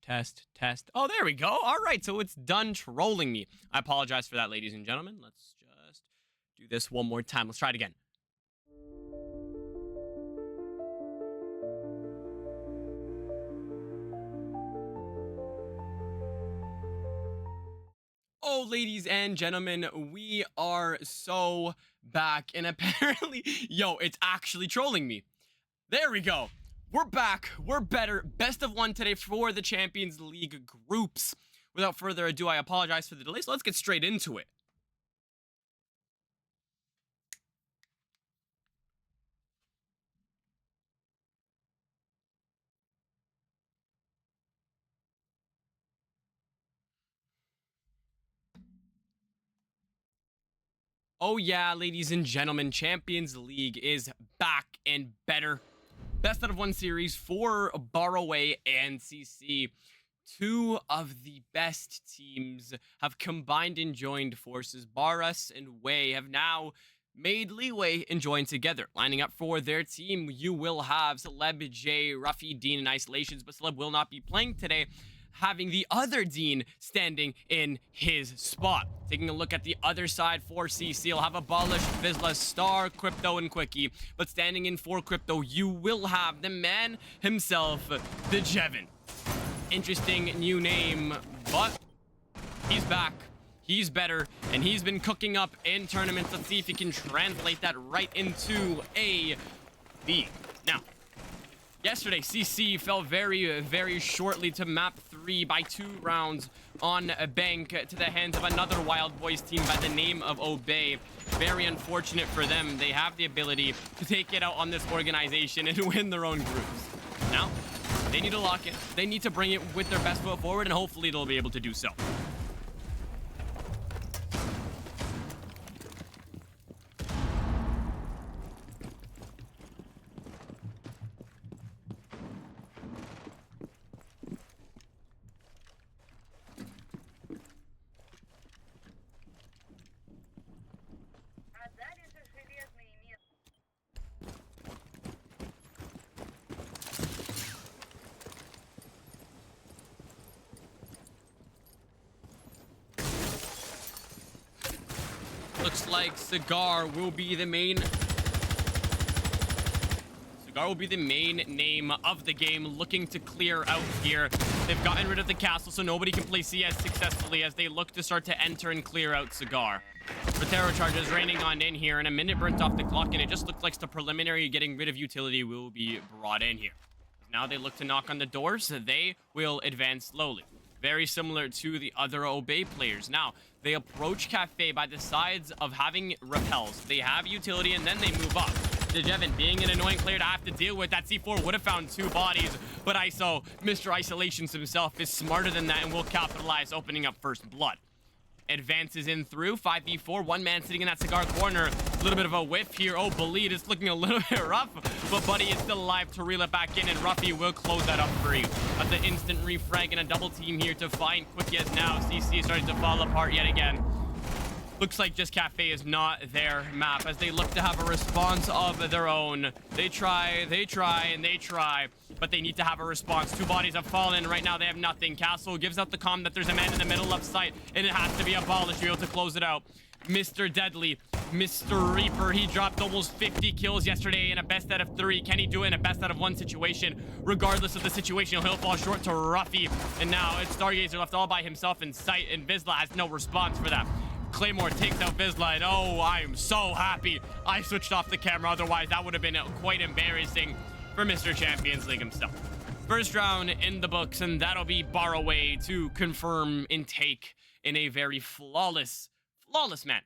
Test. Oh, there we go. All right, so it's done trolling me. I apologize for that, ladies and gentlemen. Let's just do this one more time. Let's try it again. Oh, ladies and gentlemen, we are so back, and apparently, yo, it's actually trolling me. There we go. We're back. We're better. Best of one today for the Champions League groups. without further ado, I apologize for the delay, so let's get straight into it. Oh yeah, ladies and gentlemen, Champions League is back and better. Best out of one series for BARAWEY and CC. Two of the best teams have combined and joined forces. Baras and Way have now made leeway and joined together. Lining up for their team, you will have Celeb, J, Ruffy, Dean, and Isolations, but Celeb will not be playing today, having the other Dean standing in his spot. Taking a look at the other side for CC, you'll have Abolish, Vizsla, Star, Crypto, and Quickie. But standing in for Crypto, you will have the man himself, the Jevin. Interesting new name, but he's back. He's better, and he's been cooking up in tournaments. Let's see if he can translate that right into a B. Now, yesterday, CC fell very, very shortly to map 3 by 2 rounds on a bank to the hands of another Wild Boys team by the name of Obey. Very unfortunate for them. They have the ability to take it out on this organization and win their own groups. Now, they need to lock it. They need to bring it with their best foot forward, and hopefully they'll be able to do so. Looks like Cigar will be the main name of the game, looking to clear out here. They've gotten rid of the castle, so nobody can play CS successfully as they look to start to enter and clear out Cigar. Terror charges raining on in here, and a minute burnt off the clock, and it just looks like the preliminary getting rid of utility will be brought in here. Now they look to knock on the doors, so they will advance slowly. Very similar to the other Obey players. Now, they approach Cafe by the sides of having repels. They have utility, and then they move up. Jevin, being an annoying player to have to deal with, that C4 would have found 2 bodies, but ISO, Mr. Isolations himself, is smarter than that and will capitalize, opening up first blood. Advances in through 5v4, one man sitting in that Cigar corner. A little bit of a whiff here. Oh, Belid is looking a little bit rough, but Buddy is still alive to reel it back in, and Ruffy will close that up for you. That's an instant refrag and a double team here to find Quickie, as now CC is starting to fall apart yet again. Looks like just Cafe is not their map as they look to have a response of their own. They try, and they try, but they need to have a response. 2 bodies have fallen. Right now, they have nothing. Castle gives out the comm that there's a man in the middle of sight, and it has to be abolished to be able to close it out. Mr. Deadly, Mr. Reaper, he dropped almost 50 kills yesterday in a best out of 3. Can he do it in a best out of 1 situation? Regardless of the situation, he'll fall short to Ruffy. And now it's Stargazer left all by himself in sight, and Vizsla has no response for that. Claymore takes out Vizsla, and oh, I am so happy I switched off the camera. Otherwise, that would have been quite embarrassing for Mr. Champions League himself. First round in the books, and that'll be BARAWEY to confirm and take in a very flawless manner.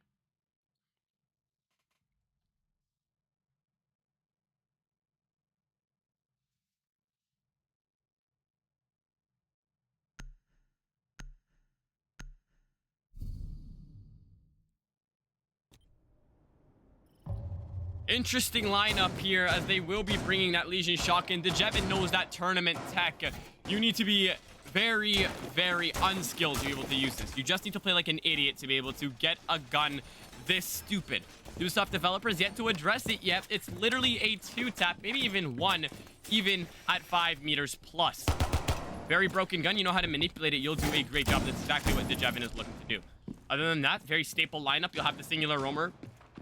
Interesting lineup here as they will be bringing that Legion Shock in. Jevin knows that tournament tech. You need to be very, very unskilled to be able to use this. You just need to play like an idiot to be able to get a gun this stupid. Ubisoft developers yet to address it yet. It's literally a 2-tap, maybe even 1, even at 5 meters plus. Very broken gun. You know how to manipulate it. You'll do a great job. That's exactly what Jevin is looking to do. Other than that, very staple lineup. You'll have the singular roamer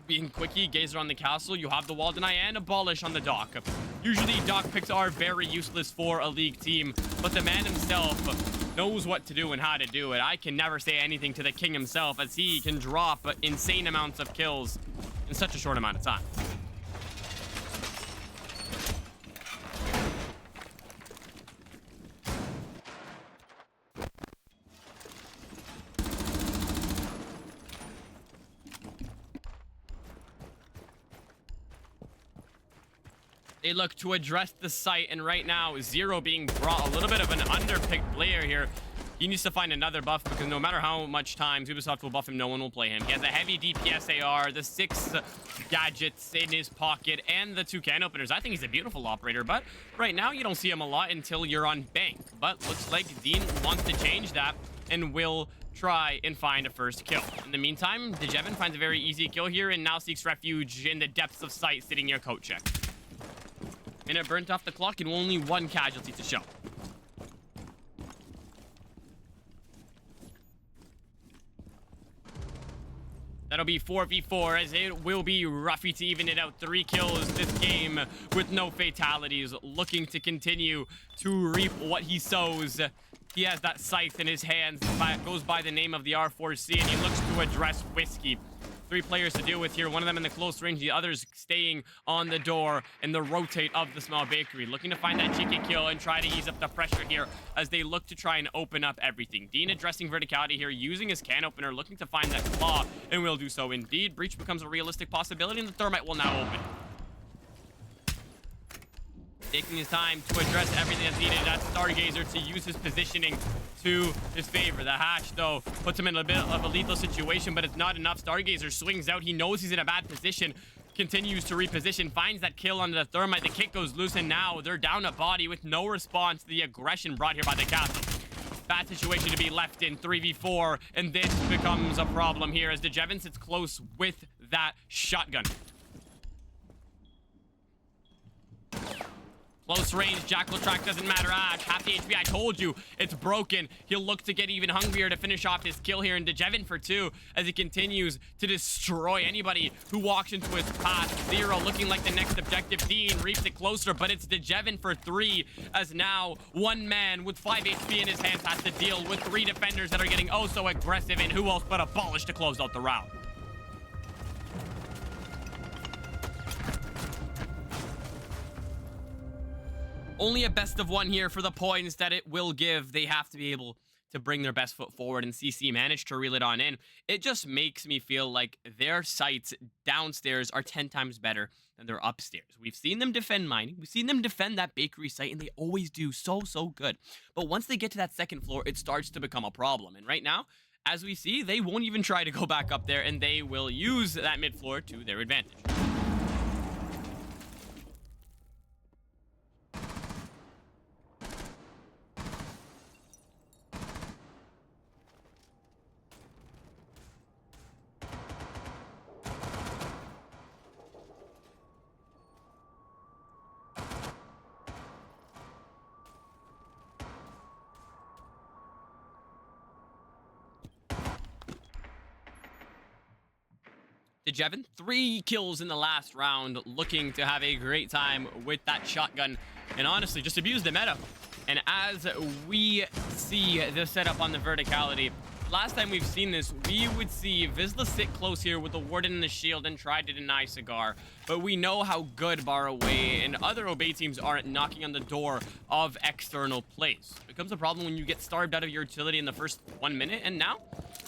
being Quickie, Gazer on the castle. You have the wall deny and Abolish on the dock. Usually dock picks are very useless for a league team, but the man himself knows what to do and how to do it. I can never say anything to the king himself as he can drop insane amounts of kills in such a short amount of time. They look to address the site, and right now, Zero being brought a little bit of an underpicked player here. He needs to find another buff because no matter how much time Ubisoft will buff him, no one will play him. He has a heavy DPS AR, the 6 gadgets in his pocket, and the 2 can openers. I think he's a beautiful operator, but right now you don't see him a lot until you're on bank. But looks like Dean wants to change that and will try and find a first kill. In the meantime, DeJevin finds a very easy kill here and now seeks refuge in the depths of sight sitting near coat check. Minute burnt off the clock and only 1 casualty to show. That'll be 4v4 as it will be Ruffy to even it out. 3 kills this game with no fatalities. Looking to continue to reap what he sows. He has that scythe in his hands. Goes by the name of the R4C and he looks to address Whiskey. 3 players to deal with here. One of them in the close range, the others staying on the door in the rotate of the small bakery. Looking to find that cheeky kill and try to ease up the pressure here as they look to try and open up everything. Dean addressing verticality here, using his can opener, looking to find that claw, and will do so indeed. Breach becomes a realistic possibility, and the thermite will now open. Taking his time to address everything that's needed. That's Stargazer to use his positioning to his favor. The hatch, though, puts him in a bit of a lethal situation, but it's not enough. Stargazer swings out. He knows he's in a bad position. Continues to reposition. Finds that kill on the thermite. The kick goes loose, and now they're down a body with no response to the aggression brought here by the castle. Bad situation to be left in 3v4, and this becomes a problem here as DeJevin sits close with that shotgun. Close range, Jackal track doesn't matter. Half the HP, I told you, it's broken. He'll look to get even hungrier to finish off his kill here, and DeJevin for 2 as he continues to destroy anybody who walks into his path. Zero looking like the next objective. Dean reaps it closer, but it's DeJevin for 3 as now 1 man with 5 HP in his hands has to deal with 3 defenders that are getting oh so aggressive, and who else but Abolish to close out the round. Only a best of 1 here for the points that it will give. They have to be able to bring their best foot forward, and CC managed to reel it on in. It just makes me feel like their sites downstairs are 10 times better than their upstairs. We've seen them defend mining. We've seen them defend that bakery site, and they always do so good. But once they get to that second floor, it starts to become a problem. And right now, as we see, they won't even try to go back up there, and they will use that mid floor to their advantage. DeJevin, 3 kills in the last round, looking to have a great time with that shotgun, and honestly, just abuse the meta. And as we see the setup on the verticality, last time we've seen this, we would see Vizsla sit close here with the Warden and the shield and try to deny Cigar. But we know how good BARAWEY and other Obey teams are at knocking on the door of external plays. It becomes a problem when you get starved out of your utility in the first 1 minute, and now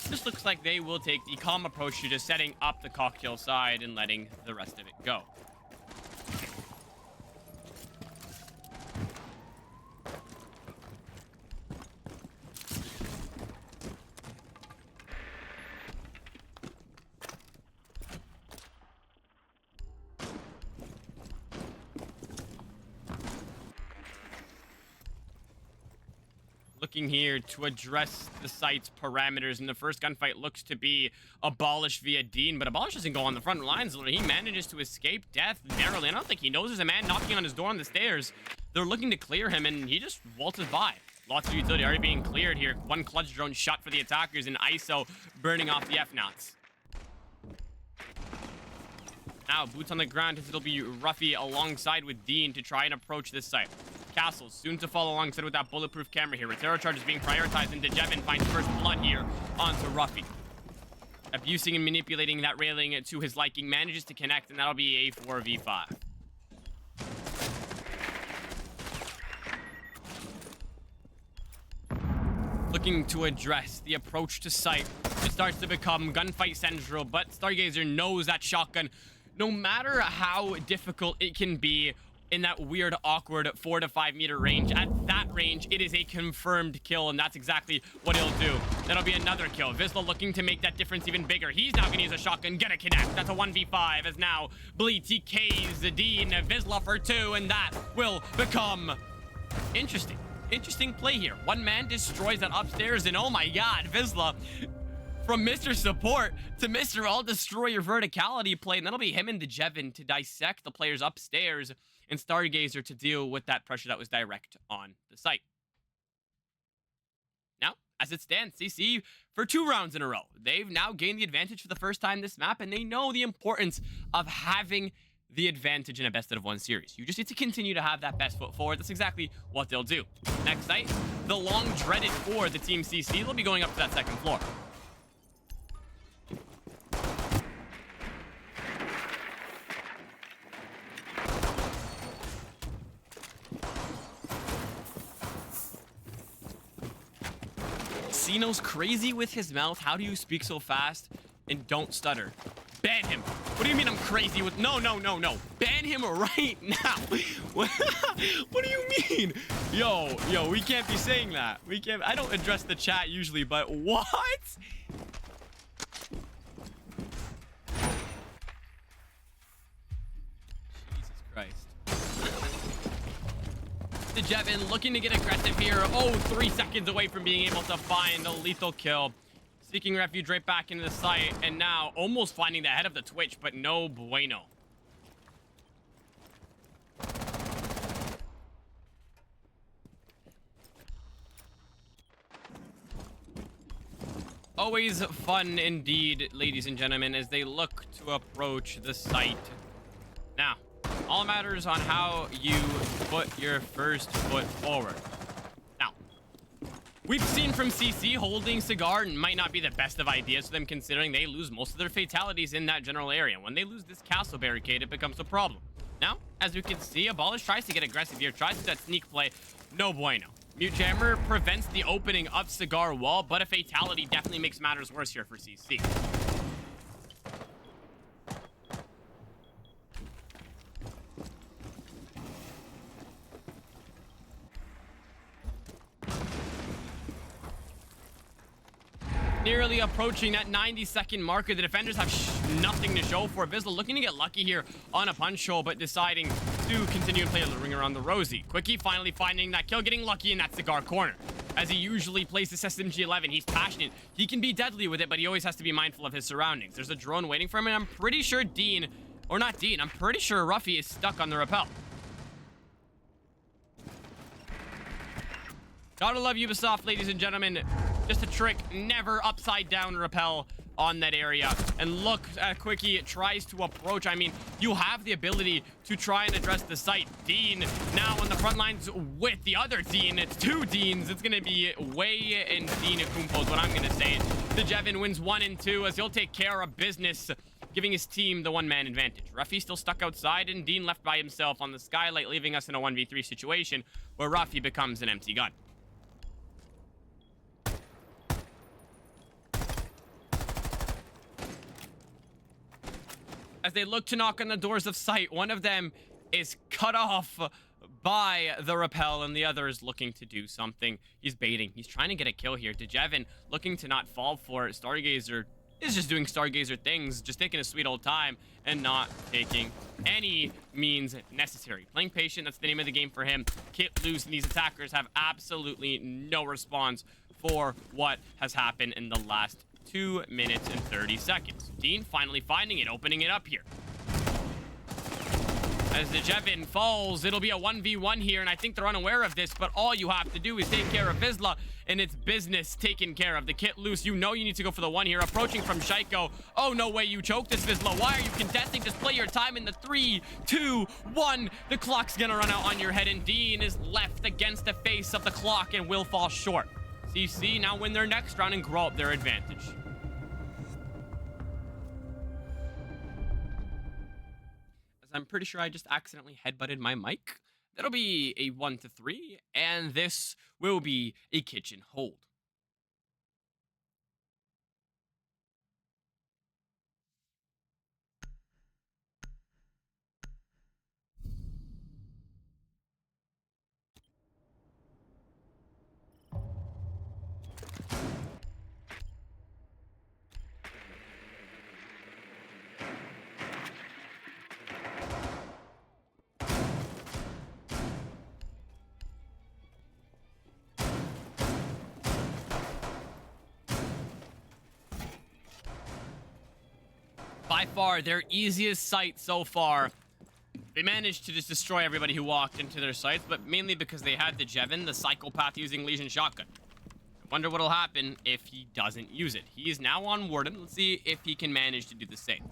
this looks like they will take the calm approach to just setting up the cocktail side and letting the rest of it go. Looking here to address the site's parameters, and the first gunfight looks to be Abolish via Dean, but Abolish doesn't go on the front lines. He manages to escape death narrowly. I don't think he knows there's a man knocking on his door on the stairs. They're looking to clear him, and he just waltzes by. Lots of utility already being cleared here. 1 clutch drone shot for the attackers, and ISO burning off the F-Knots. Now, boots on the ground, it'll be Ruffy alongside with Dean to try and approach this site. Castles soon to follow alongside with that bulletproof camera here. Terror charge is being prioritized, and DeJevin finds first blood here onto Ruffy. Abusing and manipulating that railing to his liking, manages to connect, and that'll be a 4v5. Looking to address the approach to site. It starts to become gunfight central, but Stargazer knows that shotgun, no matter how difficult it can be, in that weird, awkward 4 to 5 meter range. At that range, it is a confirmed kill, and that's exactly what he'll do. That'll be another kill. Vizsla looking to make that difference even bigger. He's now gonna use a shotgun, gonna connect. That's a 1v5, as now Bleed TKs Dean, Vizsla for 2, and that will become interesting. Interesting play here. One man destroys that upstairs, and oh my god, Vizsla, from Mr. Support to Mr. I'll destroy your verticality play, and that'll be him and DeJevin to dissect the players upstairs, and Stargazer to deal with that pressure that was direct on the site. Now, as it stands, CC, for 2 rounds in a row, they've now gained the advantage for the first time this map, and they know the importance of having the advantage in a best-of-1 series. You just need to continue to have that best foot forward. That's exactly what they'll do. Next site, the long-dreaded for the Team CC. They'll be going up to that 2nd floor. Sino's crazy with his mouth. How do you speak so fast and don't stutter? Ban him. What do you mean I'm crazy with... No. Ban him right now. What do you mean? Yo, we can't be saying that. We can't... I don't address the chat usually, but what? Jesus Christ. DeJevin looking to get aggressive here. Oh, 3 seconds away from being able to find a lethal kill. Seeking refuge right back into the site, and now almost finding the head of the Twitch, but no bueno. Always fun indeed, ladies and gentlemen, as they look to approach the site. Now, all matters on how you put your first foot forward. Now, we've seen from CC holding Cigar might not be the best of ideas for them, considering they lose most of their fatalities in that general area. When they lose this castle barricade, it becomes a problem. Now, as we can see, Abolish tries to get aggressive here, tries to do that sneak play. No bueno. Mute Jammer prevents the opening of Cigar wall, but a fatality definitely makes matters worse here for CC. Nearly approaching that 90-second marker. The defenders have nothing to show for. Vizsla looking to get lucky here on a punch hole, but deciding to continue to play a ring around the Rosie. Quickie finally finding that kill, getting lucky in that Cigar corner. As he usually plays this SMG-11, he's passionate. He can be deadly with it, but he always has to be mindful of his surroundings. There's a drone waiting for him, and I'm pretty sure Dean, or not Dean, I'm pretty sure Ruffy is stuck on the rappel. Gotta love Ubisoft, ladies and gentlemen. Just a trick, never upside down rappel on that area. And look at Quickie, it tries to approach. I mean, you have the ability to try and address the site. Dean now on the front lines with the other Dean. It's 2 Deans. It's gonna be Way and Dean Akumpo is what I'm gonna say. DeJevin wins 1 and 2 as he'll take care of business, giving his team the 1-man advantage. Ruffy still stuck outside, and Dean left by himself on the skylight, leaving us in a 1v3 situation where Ruffy becomes an empty gun. As they look to knock on the doors of sight, one of them is cut off by the rappel, and the other is looking to do something. He's baiting. He's trying to get a kill here. DeJevin looking to not fall for it. Stargazer is just doing Stargazer things, just taking a sweet old time and not taking any means necessary. Playing patient, that's the name of the game for him. Kit loose, and these attackers have absolutely no response for what has happened in the last 2 minutes and 30 seconds. Dean finally finding it, opening it up here. As DeJevin falls, it'll be a 1v1 here, and I think they're unaware of this, but all you have to do is take care of Vizsla, and it's business taken care of. The kit loose, you know you need to go for the 1 here. Approaching from Shaiko. Oh, no way, you choked this, Vizsla. Why are you contesting? Just play your time in the 3, 2, 1. The clock's gonna run out on your head, and Dean is left against the face of the clock and will fall short. CC now win their next round and grow up their advantage. I'm pretty sure I just accidentally headbutted my mic. That'll be a 1 to 3, and this will be a kitchen hold. By far, their easiest sight so far. They managed to just destroy everybody who walked into their sights, but mainly because they had the Jevin, the psychopath using Legion Shotgun. I wonder what'll happen if he doesn't use it. He is now on Warden. Let's see if he can manage to do the same.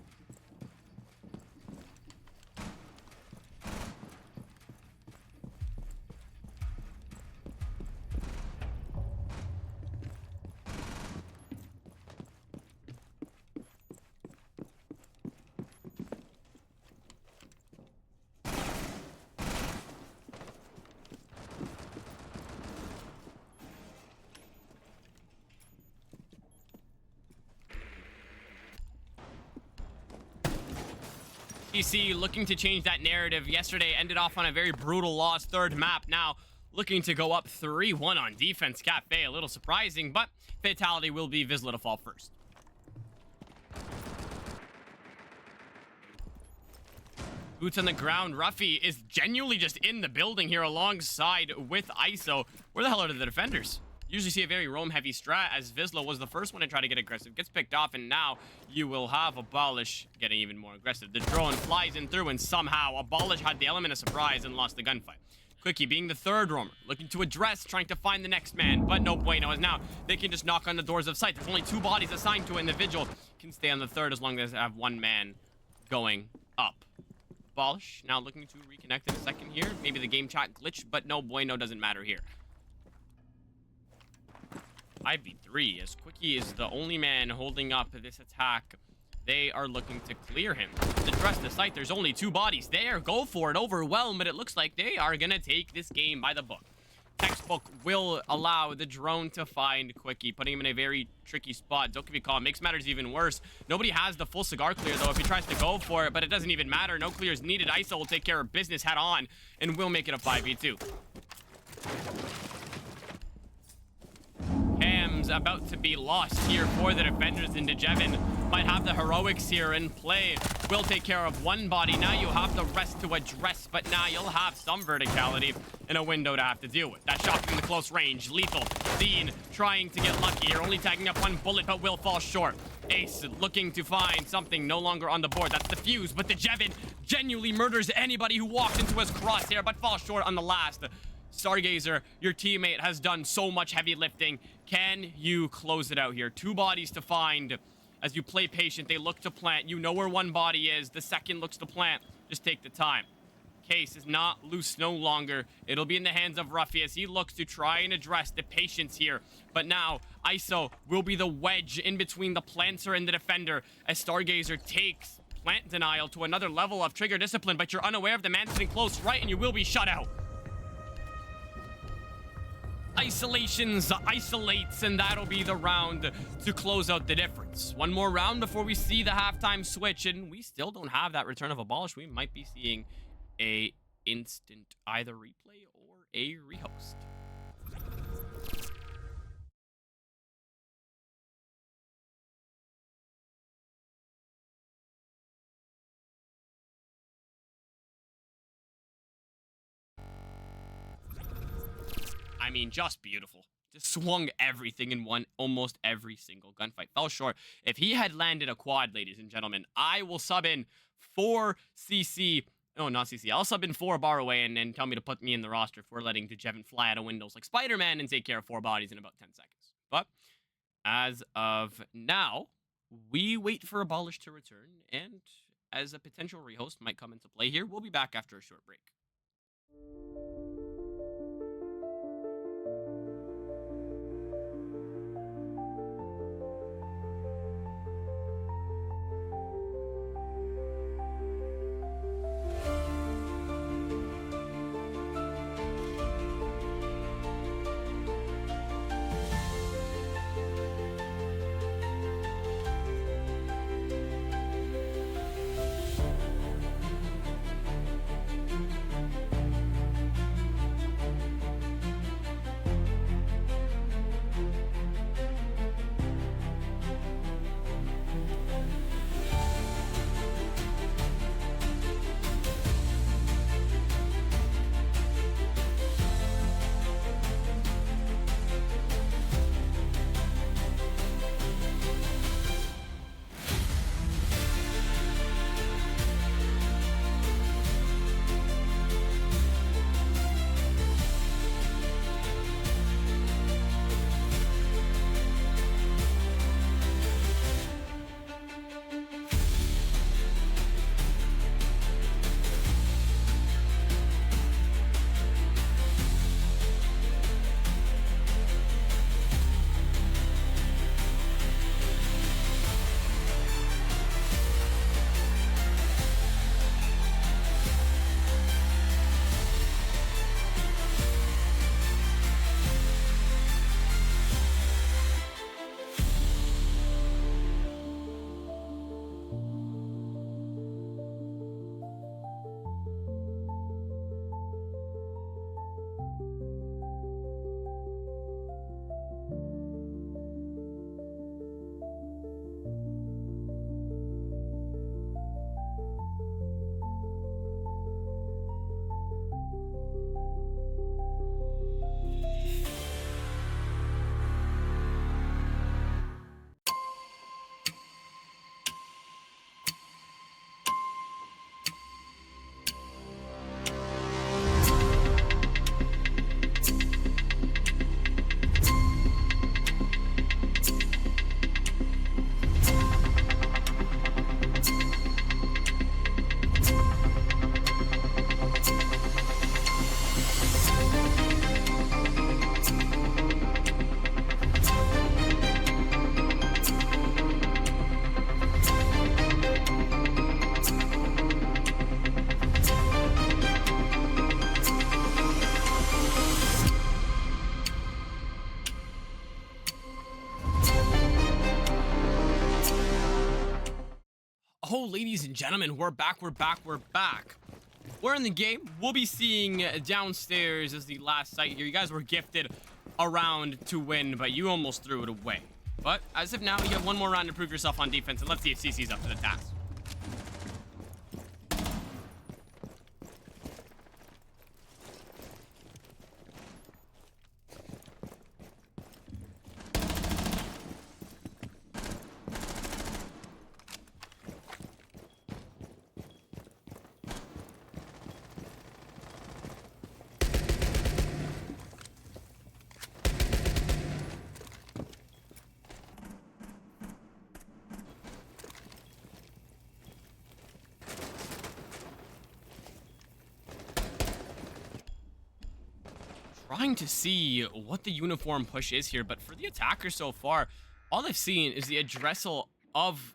TC looking to change that narrative. Yesterday ended off on a very brutal loss, third map. Now looking to go up 3-1 on defense. Cafe, a little surprising, but fatality will be Vizsla to fall first. Boots on the ground. Ruffy is genuinely just in the building here alongside with ISO. Where the hell are the defenders? Usually see a very roam-heavy strat, as Vizsla was the first one to try to get aggressive. Gets picked off, and now you will have Abolish getting even more aggressive. The drone flies in through, and somehow Abolish had the element of surprise and lost the gunfight. Quickie being the third roamer, looking to address, trying to find the next man, but no bueno, as now they can just knock on the doors of sight. There's only 2 bodies assigned to it, and the Vigil can stay on the third as long as they have 1 man going up. Abolish now looking to reconnect in a second here. Maybe the game chat glitch, but no bueno, doesn't matter here. 5v3 as Quickie is the only man holding up this attack. They are looking to clear him. To address the site, there's only 2 bodies there. Go for it, overwhelm, but it looks like they are gonna take this game by the book. Textbook will allow the drone to find Quickie, putting him in a very tricky spot. Don't be calm. Makes matters even worse. Nobody has the full cigar clear, though, if he tries to go for it, but it doesn't even matter. No clear is needed. ISO will take care of business head on, and will make it a 5v2. Cam's about to be lost here for the defenders into Jevin. Might have the heroics here in play. Will take care of 1 body. Now you have the rest to address, but now you'll have some verticality and a window to have to deal with. That shot from the close range. Lethal. Dean trying to get lucky here. Only tagging up 1 bullet, but will fall short. Ace looking to find something no longer on the board. That's the fuse, but the Jevin genuinely murders anybody who walked into his crosshair, but falls short on the last. Stargazer, your teammate has done so much heavy lifting. Can you close it out here? 2 bodies to find. As you play patient, they look to plant. You know where 1 body is. The second looks to plant. Just take the time. Case is not loose no longer. It'll be in the hands of Ruffy as he looks to try and address the patience here. But now, ISO will be the wedge in between the planter and the defender as Stargazer takes plant denial to another level of trigger discipline, but you're unaware of the man sitting close right and you will be shut out. Isolations isolates, and that'll be the round to close out the difference. 1 more round before we see the halftime switch, and we still don't have that return of Abolish. We might be seeing a instant either replay or a rehost. I mean, just beautiful. Just swung everything in one, almost every single gunfight. Fell short. If he had landed a quad, ladies and gentlemen, I will sub in 4 CC. No, not CC. I'll sub in 4 BARAWEY and tell me to put me in the roster if we're letting Jevin fly out of windows like Spider-Man and take care of 4 bodies in about 10 seconds. But as of now, we wait for Abolish to return, and as a potential rehost might come into play here, we'll be back after a short break. Oh, ladies and gentlemen, we're back. We're in the game. We'll be seeing downstairs as the last site here. You guys were gifted a round to win, but you almost threw it away. But as of now, you have one more round to prove yourself on defense, and let's see if CC's up to the task. Trying to see what the uniform push is here, but for the attacker so far, all I've seen is the addressing of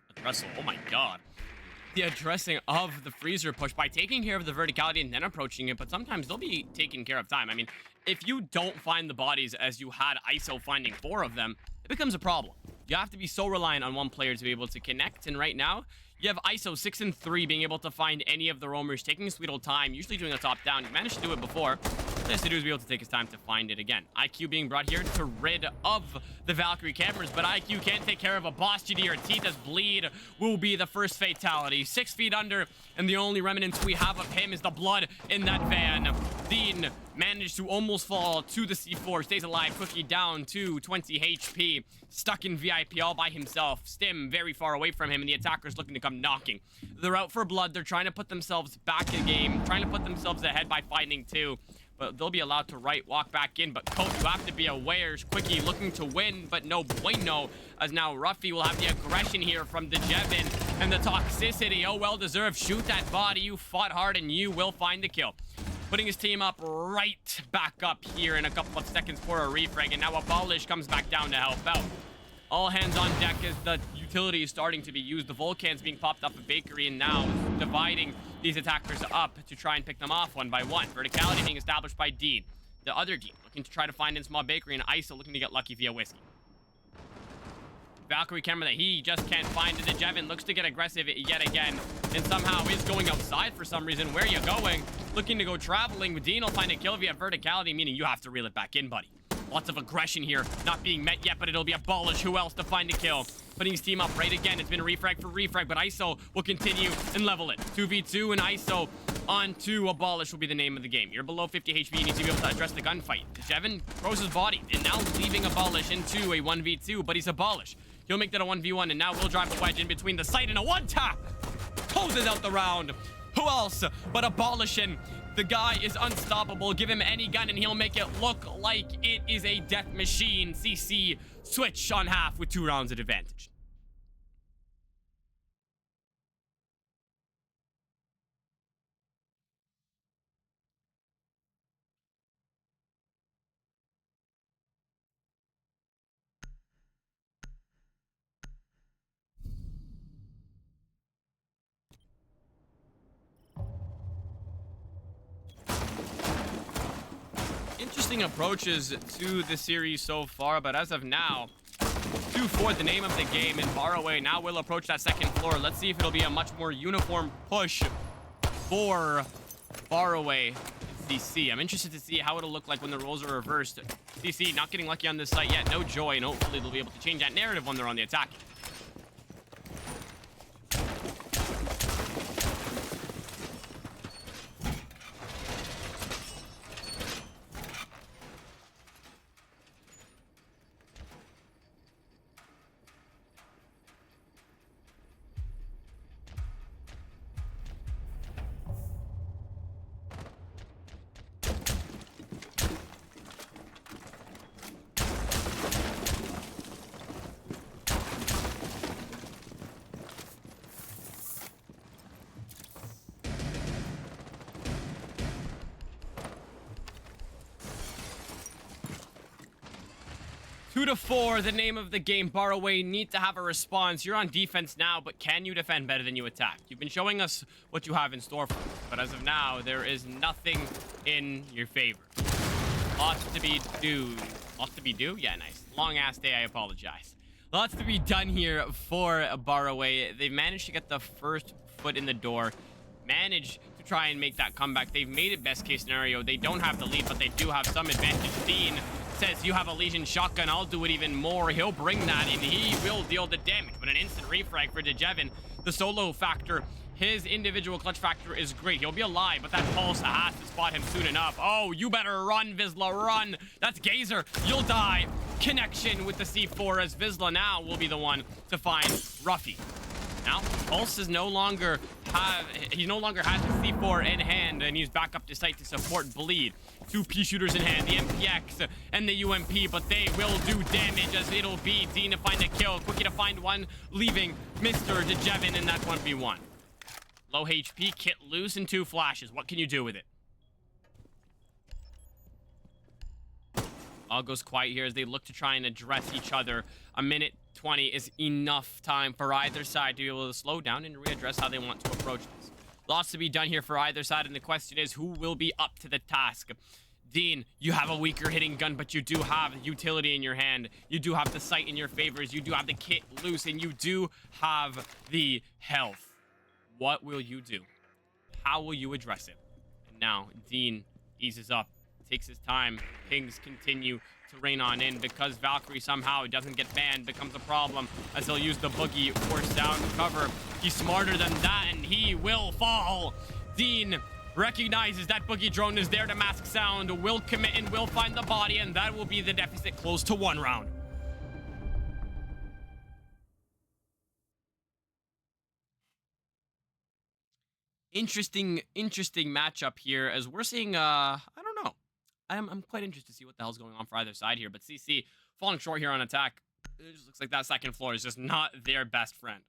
the freezer push by taking care of the verticality and then approaching it, but sometimes they'll be taking care of time. I mean, if you don't find the bodies as you had ISO finding 4 of them, it becomes a problem. You have to be so reliant on one player to be able to connect, and right now, you have ISO 6 and 3 being able to find any of the roamers, taking sweet old time, usually doing a top down. You managed to do it before. What he has to do is be able to take his time to find it again. IQ being brought here to rid of the Valkyrie cameras, but IQ can't take care of a boss. GD or Tita's bleed will be the first fatality. 6 feet under, and the only remnants we have of him is the blood in that van. Dean managed to almost fall to the C4, stays alive. Cookie down to 20 HP, stuck in VIP all by himself. Stim very far away from him, and the attacker's looking to come knocking. They're out for blood. They're trying to put themselves back in the game, trying to put themselves ahead by finding 2. But they'll be allowed to walk back in. But Coach, you have to be aware. Quickie looking to win, but no bueno. As now Ruffy will have the aggression here from DeJevin and the toxicity. Oh, well deserved. Shoot that body. You fought hard and you will find the kill. Putting his team up right back up here in a couple of seconds for a refrag. And now Abolish comes back down to help out. All hands on deck as the utility is starting to be used. The Volcans being popped off a bakery and now dividing these attackers up to try and pick them off one by one. Verticality being established by Dean. The other Dean looking to try to find in small bakery, and ISO looking to get lucky via whiskey. Valkyrie camera that he just can't find. And DeJevin looks to get aggressive yet again and somehow is going outside for some reason. Where are you going? Looking to go traveling. Dean will find a kill via verticality, meaning you have to reel it back in, buddy. Lots of aggression here, not being met yet, but it'll be Abolish. Who else to find a kill? Putting his team up right again. It's been refrag for refrag, but ISO will continue and level it. 2v2 and ISO on 2. Abolish will be the name of the game. You're below 50 HP. You need to be able to address the gunfight. Jevin throws his body and now leaving Abolish into a 1v2, but he's Abolish. He'll make that a 1v1, and now we'll drive a wedge in between the site and a one-tap. Closes out the round. Who else but Abolishing? The guy is unstoppable. Give him any gun and he'll make it look like it is a death machine. CC switch on half with 2 rounds of advantage. Interesting approaches to the series so far, but as of now, 2-4 the name of the game, and BARAWEY now will approach that second floor. Let's see if it'll be a much more uniform push for BARAWEY CC. I'm interested to see how it'll look like when the roles are reversed. CC not getting lucky on this site yet. No joy, and hopefully they'll be able to change that narrative when they're on the attack. Two to 4, the name of the game. BARAWEY need to have a response. You're on defense now, but can you defend better than you attack? You've been showing us what you have in store for us, but as of now, there is nothing in your favor. Lots to be due. Lots to be due? Yeah, nice. Long-ass day, I apologize. Lots to be done here for BARAWEY. They've managed to get the first foot in the door, managed to try and make that comeback. They've made it best case scenario. They don't have the lead, but they do have some advantage. Dean says, you have a Legion shotgun, I'll do it even more. He'll bring that in. He will deal the damage, but an instant refrag for DeJevin. The solo factor, his individual clutch factor is great. He'll be alive, but that pulse has to spot him soon enough. Oh, you better run, Vizsla, run. That's Gazer. You'll die. Connection with the C4 as Vizsla now will be the one to find Ruffy. Now, Pulse is no longer has his C4 in hand, and he's back up to site to support Bleed. Two P shooters in hand, the MPX and the UMP, but they will do damage as it'll be Dean to find a kill, Quickie to find one, leaving Mr. DeJevin in that 1v1. Low HP, kit loose, and 2 flashes. What can you do with it? All goes quiet here as they look to try and address each other. A minute 20 is enough time for either side to be able to slow down and readdress how they want to approach this. Lots to be done here for either side, and the question is, who will be up to the task? Dean, you have a weaker hitting gun, but you do have utility in your hand. You do have the sight in your favors. You do have the kit loose, and you do have the health. What will you do? How will you address it? And now, Dean eases up, takes his time. Pings continue to rain on in because Valkyrie somehow doesn't get banned, becomes a problem as he'll use the boogie force down cover. He's smarter than that, and he will fall. Dean recognizes that boogie drone is there to mask sound, will commit and will find the body, and that will be the deficit close to 1 round. Interesting matchup here as we're seeing, I don't know. I'm quite interested to see what the hell's going on for either side here, but CC falling short here on attack. It just looks like that second floor is just not their best friend.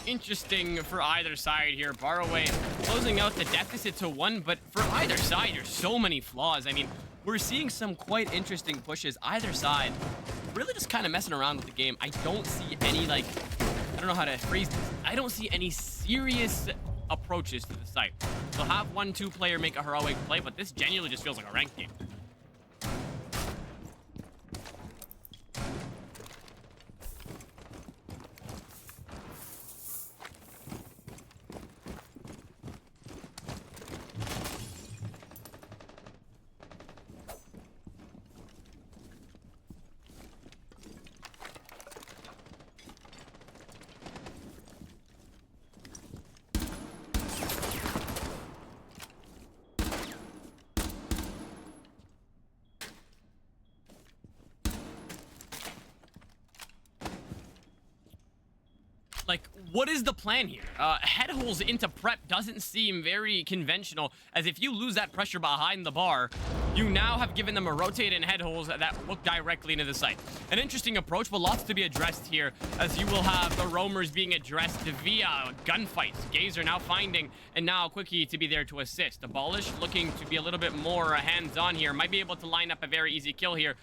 Interesting for either side here. BARAWEY closing out the deficit to 1, but for either side, there's so many flaws. I mean, we're seeing some quite interesting pushes. Either side really just kind of messing around with the game. I don't see any, like, I don't know how to phrase this. I don't see any serious approaches to the site. They'll have 1-2 player make a heroic play, but this genuinely just feels like a ranked game. Like, what is the plan here? Head holes into prep doesn't seem very conventional, as if you lose that pressure behind the bar, you now have given them a rotate and head holes that look directly into the site. An interesting approach, but lots to be addressed here, as you will have the roamers being addressed via gunfights. Gazer now finding, and now Quickie to be there to assist. Abolish looking to be a little bit more hands-on here, might be able to line up a very easy kill here,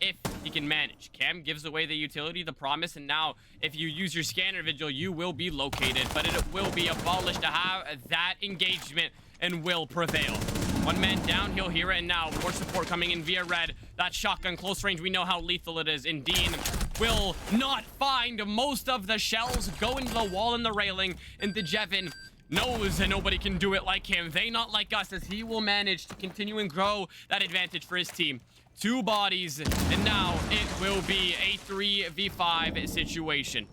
if he can manage. Cam gives away the utility, the promise, and now if you use your scanner vigil, you will be located, but it will be abolished to have that engagement and will prevail. One man down, he'll hear it, and now more support coming in via red. That shotgun close range, we know how lethal it is, and Dean will not find most of the shells, go into the wall and the railing, and DeJevin knows that nobody can do it like him. They not like us, as he will manage to continue and grow that advantage for his team. 2 bodies, and now it will be a 3v5 situation.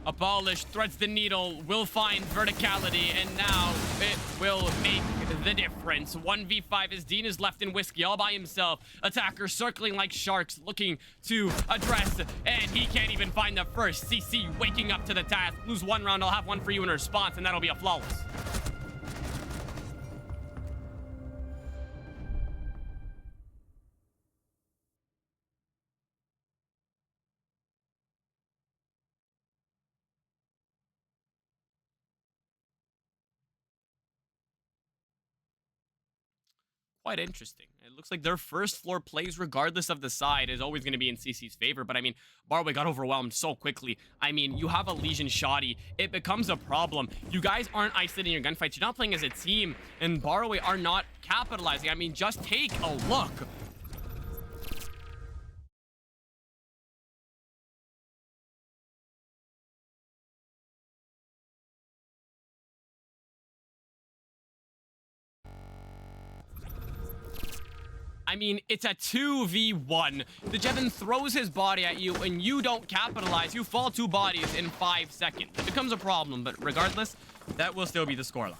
Abolish threads the needle, will find verticality, and now it will make the difference. 1v5 as Dean is left in Whiskey all by himself. Attackers circling like sharks, looking to address, and he can't even find the first. CC waking up to the task. Lose 1 round, I'll have one for you in response, and that'll be a flawless. quite interesting. It looks like their first floor plays, regardless of the side, is always going to be in CC's favor. But I mean, BARAWEY got overwhelmed so quickly. I mean, you have a Legion shoddy. It becomes a problem. You guys aren't isolating your gunfights. You're not playing as a team, and BARAWEY are not capitalizing. I mean, just take a look. I mean, it's a 2v1. The Jevin throws his body at you, and you don't capitalize. You fall 2 bodies in 5 seconds. It becomes a problem, but regardless, that will still be the scoreline.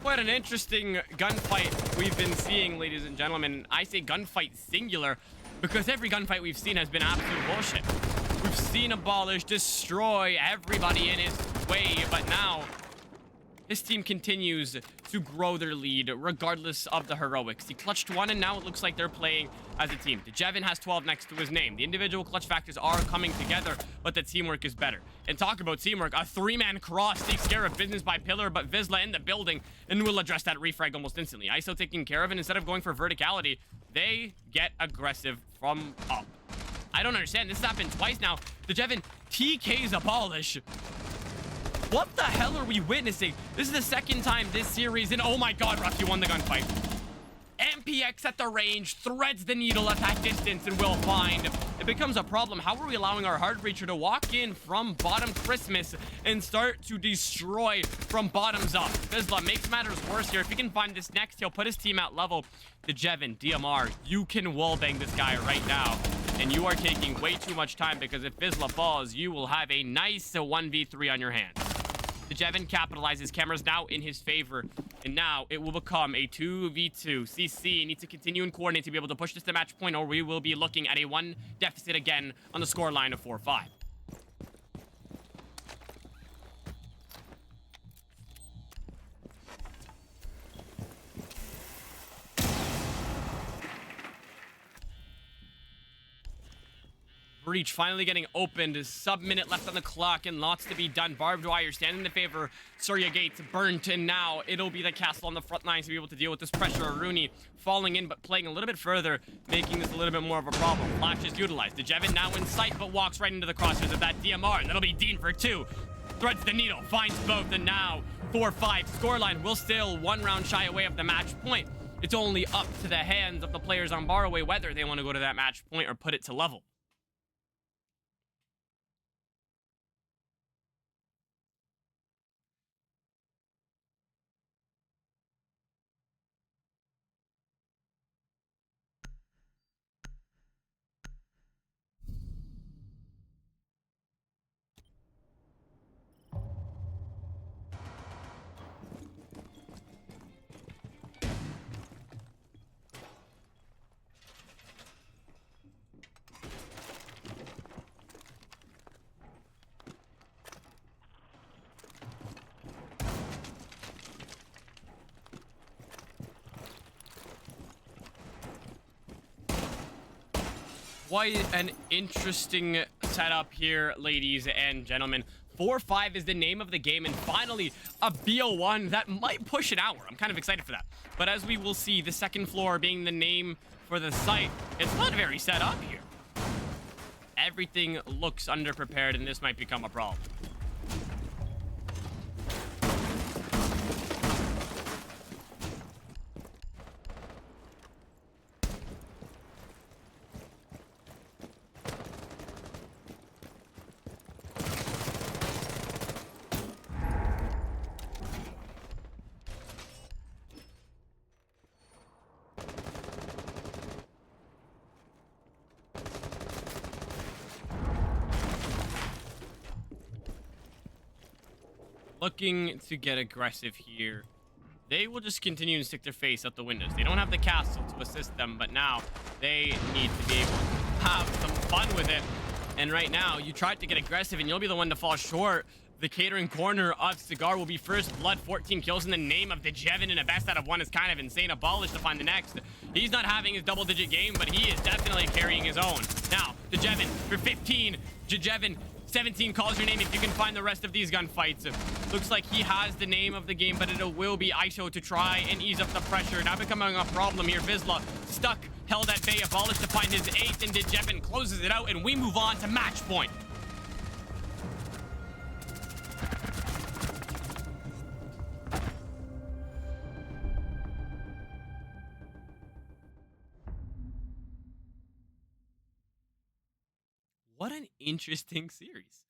Quite an interesting gunfight we've been seeing, ladies and gentlemen. I say gunfight singular because every gunfight we've seen has been absolute bullshit. We've seen Abolish destroy everybody in his way, but now his team continues to grow their lead regardless of the heroics. He clutched 1, and now it looks like they're playing as a team. The Jevin has 12 next to his name. The individual clutch factors are coming together, but the teamwork is better. And talk about teamwork, a 3-man cross takes care of business by Pillar, but Vizsla in the building, and will address that refrag almost instantly. ISO taking care of it. Instead of going for verticality, they get aggressive from up. I don't understand. This has happened twice now. The Jevin TKs Abolish. What the hell are we witnessing? This is the second time this series, and oh my god, Ruff, you won the gunfight. MPX at the range, threads the needle at that distance, and will find. It becomes a problem. How are we allowing our hard breacher to walk in from bottom Christmas and start to destroy from bottoms up? Vizsla makes matters worse here. If he can find this next, he'll put his team at level. The Jevin, DMR, you can wallbang this guy right now. And you are taking way too much time, because if Vizsla falls, you will have a nice 1v3 on your hands. The Jevin capitalizes. Cameras now in his favor. And now it will become a 2v2. CC needs to continue and coordinate to be able to push this to match point, or we will be looking at a 1 deficit again on the score line of 4-5. Breach finally getting opened. Sub-minute left on the clock and lots to be done. Barbed wire standing in favor. Surya Gates burnt, and now it'll be the castle on the front lines to be able to deal with this pressure. Rooney falling in, but playing a little bit further, making this a little bit more of a problem. Flash is utilized. The Jevin now in sight, but walks right into the crosshairs of that DMR, and that'll be Dean for 2. Threads the needle, finds both, and now 4-5. Scoreline will still 1 round shy away of the match point. It's only up to the hands of the players on BARAWEY whether they want to go to that match point or put it to level. Quite an interesting setup here, ladies and gentlemen. 4-5 is the name of the game, and finally a BO1 that might push an hour. I'm kind of excited for that. But as we will see, the second floor being the name for the site, it's not very set up here. Everything looks underprepared, and this might become a problem. Looking to get aggressive here they will just continue and stick their face out the windows. They don't have the castle to assist them, but now they need to be able to have some fun with it. And right now, you tried to get aggressive, and you'll be the one to fall short. The catering corner of Cigar will be first blood, 14 kills in the name of DeJevin, and a best out of one is kind of insane. Abolish to find the next. He's not having his double-digit game, but he is definitely carrying his own. Now, DeJevin for 15. DeJevin, 17 calls your name if you can find the rest of these gunfights. Looks like he has the name of the game, but it will be ISO to try and ease up the pressure. Now becoming a problem here. Vizsla stuck, held at bay. Abolish to find his 8th, and DeJevin closes it out, and we move on to match point. What an interesting series.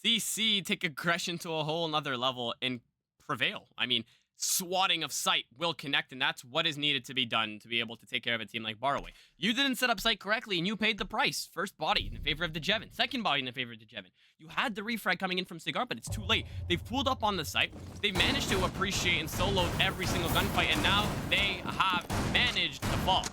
CC take aggression to a whole nother level and prevail. I mean, swatting of sight will connect, and that's what is needed to be done to be able to take care of a team like BARAWEY. You didn't set up sight correctly, and you paid the price. First body in favor of DeJevin. Second body in favor of DeJevin. You had the refrag coming in from Cigar, but it's too late. They've pulled up on the site. They've managed to appreciate and solo every single gunfight, and now they have managed to fall.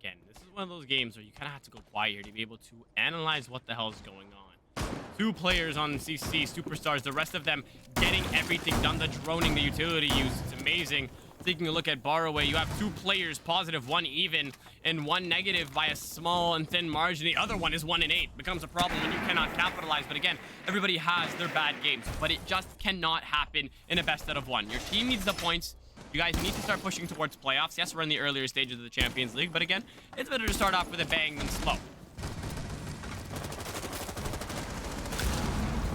Again, this is one of those games where you kind of have to go quiet here to be able to analyze what the hell is going on. 2 players on CC, superstars, the rest of them getting everything done. The droning, the utility use, it's amazing. Taking a look at BARAWEY, you have 2 players positive, 1 even, and 1 negative by a small and thin margin. The other one is 1 and 8. Becomes a problem when you cannot capitalize. But again, everybody has their bad games, but it just cannot happen in a best out of 1. Your team needs the points. You guys need to start pushing towards playoffs. Yes, we're in the earlier stages of the Champions League, but again, it's better to start off with a bang than slow.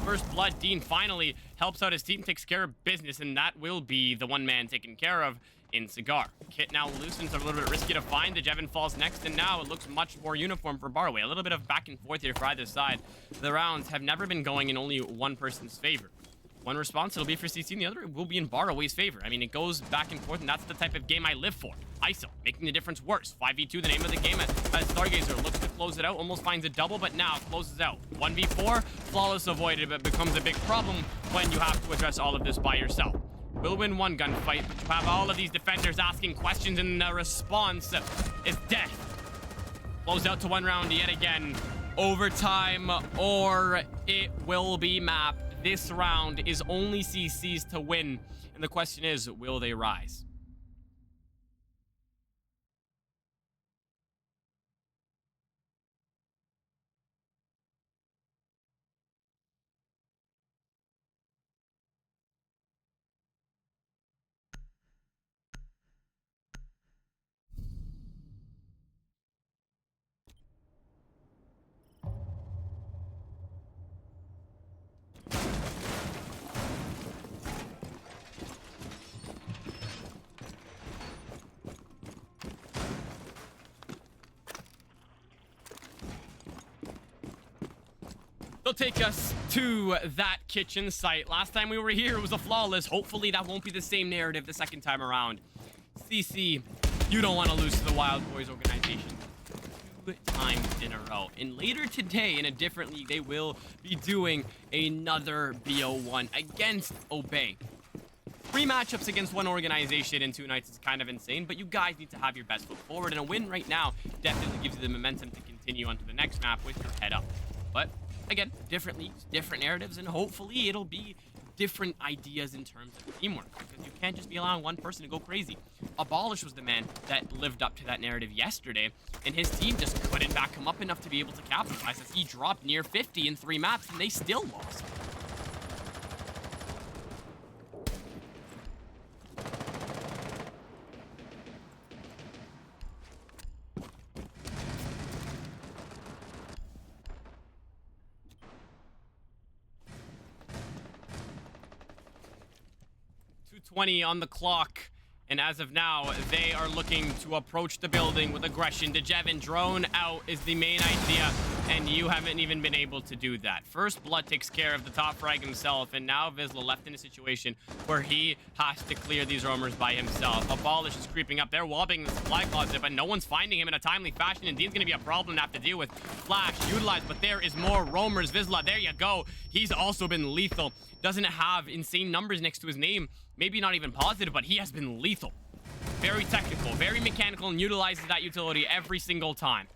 First blood, Dean finally helps out his team, takes care of business, and that will be the one man taken care of in Cigar. Kit now loosens, a little bit risky to find. DeJevin falls next, and now it looks much more uniform for BARAWEY. A little bit of back and forth here for either side. The rounds have never been going in only one person's favor. One response, it'll be for CC, and the other will be in BARAWEY's favor. I mean, it goes back and forth, and that's the type of game I live for. ISO, making the difference worse. 5v2, the name of the game, as Stargazer looks to close it out, almost finds a double, but now closes out. 1v4, flawless avoided, but becomes a big problem when you have to address all of this by yourself. Will win one gunfight, but you have all of these defenders asking questions, and the response is death. Closed out to 1 round yet again. Overtime, or it will be mapped. This round is only CC's to win, and the question is, will they rise? They'll take us to that kitchen site. Last time we were here, it was a flawless. Hopefully that won't be the same narrative the second time around. CC, you don't want to lose to the Wild Boys organization 2 times in a row. And later today, in a different league, they will be doing another BO1 against Obey. 3 matchups against 1 organization in 2 nights is kind of insane, but you guys need to have your best foot forward, and a win right now definitely gives you the momentum to continue onto the next map with your head up. But again, different leagues, different narratives, and hopefully it'll be different ideas in terms of teamwork, because you can't just be allowing one person to go crazy. Abolish was the man that lived up to that narrative yesterday, and his team just couldn't back him up enough to be able to capitalize, as he dropped near 50 in 3 maps, and they still lost. .20 on the clock, and as of now, they are looking to approach the building with aggression. DeJevin drone out is the main idea, and you haven't even been able to do that. First Blood takes care of the top frag himself, and now Vizsla left in a situation where he has to clear these roamers by himself. Abolish is creeping up. They're wobbing the supply closet, but no one's finding him in a timely fashion, and Dean's going to be a problem to have to deal with. Flash utilized, but there is more roamers. Vizsla, there you go. He's also been lethal. Doesn't have insane numbers next to his name. Maybe not even positive, but he has been lethal. Very technical, very mechanical, and utilizes that utility every single time.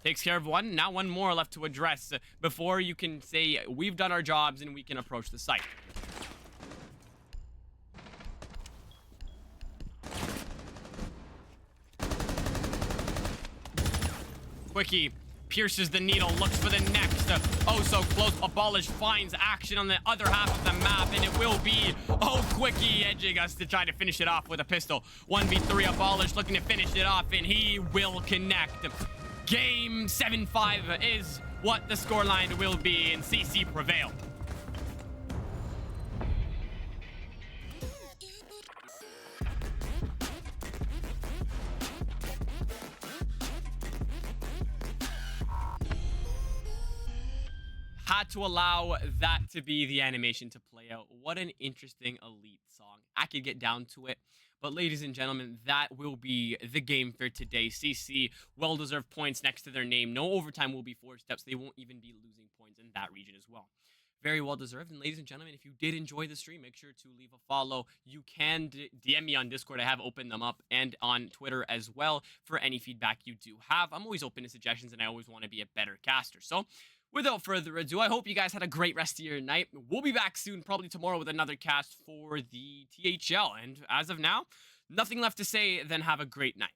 Takes care of one. Now one more left to address before you can say, we've done our jobs and we can approach the site. Quickie pierces the needle, looks for the next. Oh, so close. Abolish finds action on the other half of the map, and it will be, oh, Quickie edging us to try to finish it off with a pistol. 1v3 Abolish looking to finish it off, and he will connect. Game 7-5 is what the scoreline will be, and CC prevail. Had to allow that to be the animation to play out. What an interesting elite song. I could get down to it. But ladies and gentlemen, that will be the game for today. CC, well-deserved points next to their name. No overtime will be forced up, so they won't even be losing points in that region as well. Very well-deserved. And ladies and gentlemen, if you did enjoy the stream, make sure to leave a follow. You can DM me on Discord. I have opened them up, and on Twitter as well for any feedback you do have. I'm always open to suggestions, and I always want to be a better caster. So without further ado, I hope you guys had a great rest of your night. We'll be back soon, probably tomorrow, with another cast for the THL. And as of now, nothing left to say than have a great night.